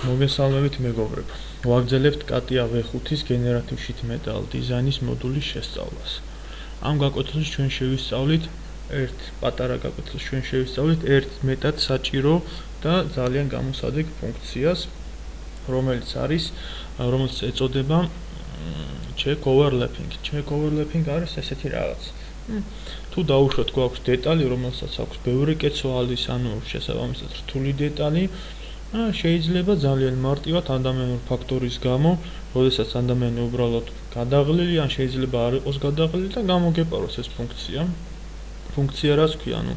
მოგესალმებით მეგობრებო. ვაგრძელებთ კატია V5-ის გენერატიվ შით მეტალ დიზაინის მოდულის შესწავლას. ამ გაკვეთილში ჩვენ შევისწავლით ერთ მეტად საჭირო და ძალიან გამოსადეგ ფუნქციას, რომელიც ეწოდება check overlapping. Check overlapping არის ესეთი რაღაც. თუ დაუშვათ გვაქვს დეტალი, რომელსაც აქვს ბევრი კეცვალის, ანუ შესაბამისად რთული დეტალი, შეიძლება ძალიან მარტივად ადამიანურ ფაქტორის გამო, როდესაც ადამიანი უბრალოდ გადაღლილი, ან შეიძლება არ იყოს გადაღლილი და გამოგეპაროს ეს ფუნქცია. ფუნქცია რაც ქვია, ანუ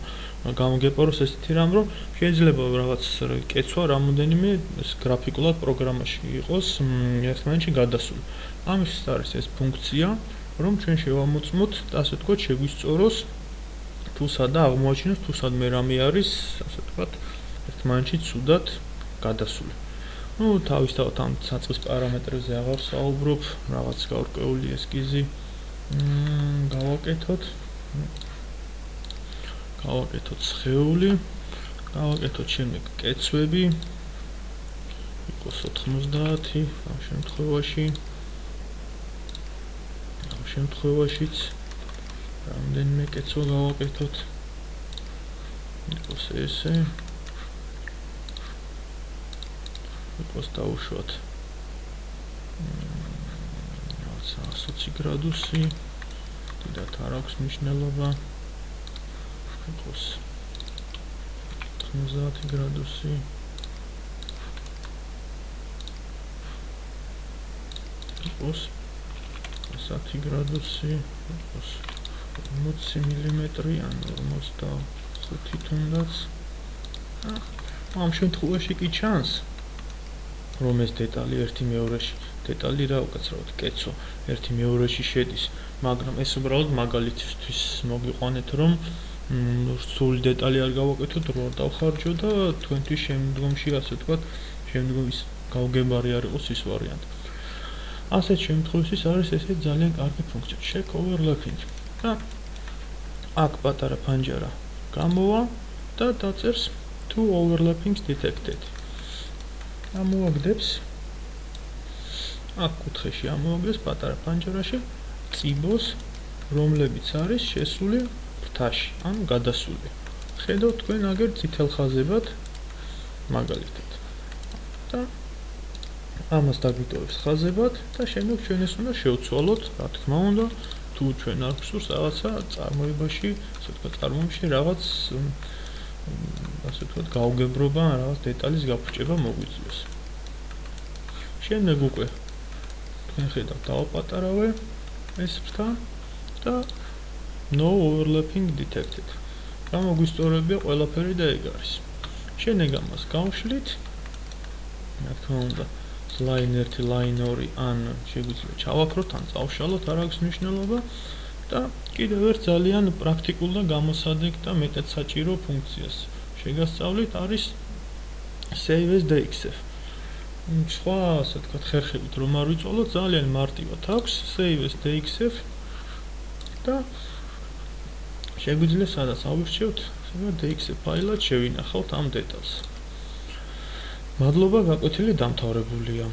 გამოგეპაროს ესეთი რამ, რომ შეიძლება რაღაც კეცვა რამოდენიმე გრაფიკულად პროგრამაში იყოს ერთმანეთში გადასული. ამისთვის არის ეს ფუნქცია, რომ ჩვენ შევამოწმოთ და ასე ვთქვათ, შეგვისწოროს თუ სადა აღმოაჩინოს, თუ სადმე რამე არის, ასე ვთქვათ, ერთმანეთში ცუდად გადასული. თავისთავად ამ საწყის პარამეტრებზე აღარ საუბრობ, რაღაც გაურკვეული ესკიზი გავაკეთოთ სხეული, გავაკეთოთ შემდეგ კეცვები, იყოს 90 ამ შემთხვევაშიც რამდენიმე კეცვა გავაკეთოთ, იყოს ესე, იყოს დავუშვათ 120 გრადუსი, დიდად არ აქვს მნიშვნელობა, იყოს 90 გრადუსი, იყოს 10 გრადუსი, იყოს 40 მილიმეტრი, ან 45 თუნდაც. ამ შემთხვევაში კი ჩანს, რომ ეს დეტალი ერთი მეორეში, დეტალი რა უკაცრავად კეცვა ერთი მეორეში შედის, მაგრამ ეს უბრალოდ მაგალითისთვის მოგიყვანეთ, რომ სრული დეტალი არ გავაკეთოთ, რო არ დავხარჯო და თქვენთვის შემდგომში, ასე ვთქვათ, შემდგომის გავგებარი არ იყოს ის ვარიანტი. ასეთ შემთხვევაში არის ესეთი ძალიან კარგი ფუნქცია, check overlapping. და აქ პატარა ფანჯარა გამოვა და დაწერს two overlappings detected. ამოაგდებს აქ კუთხეში ამოაგდებს პატარა ფანჯარაში წიბოს, რომლებიც არის შესული ფრთაში, ანუ გადასული. ხედავთ თქვენ აგერ წითელ ხაზებად მაგალითად. და ამას დაგვიტოვებს ხაზებად და შემდეგ ჩვენ ეს უნდა შევცვალოთ, რა თქმა უნდა, თუ ჩვენ არ გვსურს რაღაცა წარმოებაში, ასე ვთქვათ, წარმოებაში რაღაც ასე ვთქვათ, გაუგებრობა, რაღაც დეტალის გაფუჭება მოგვიწევს. შემდეგ უკვე თქვენ ხედავთ, დავაპატარავე ეს ფრთა და no overlapping detected. გამოგვისწორებია ყველაფერი და ეგ არის. შემდეგ ამას გავშლით, რა თქმა უნდა, line 1, line 2, ან შეგვიძლია ჩავაქროთ, ან წავშალოთ, არ აქვს მნიშვნელობა და კიდევ ერთ ძალიან პრაქტიკულ და გამოსადეგ და მეტად საჭირო ფუნქციას შეგასწავლით, არის save as dxf. სხვა, ასე ვთქვათ, ხერხებით რომ არ ვიწვალოთ, ძალიან მარტივად აქვს save as dxf და შეგვიძლია სადაც ავირჩევთ, dxf ფაილად შევინახავთ ამ დეტალს. მადლობა, გაკვეთილი დამთავრებულია.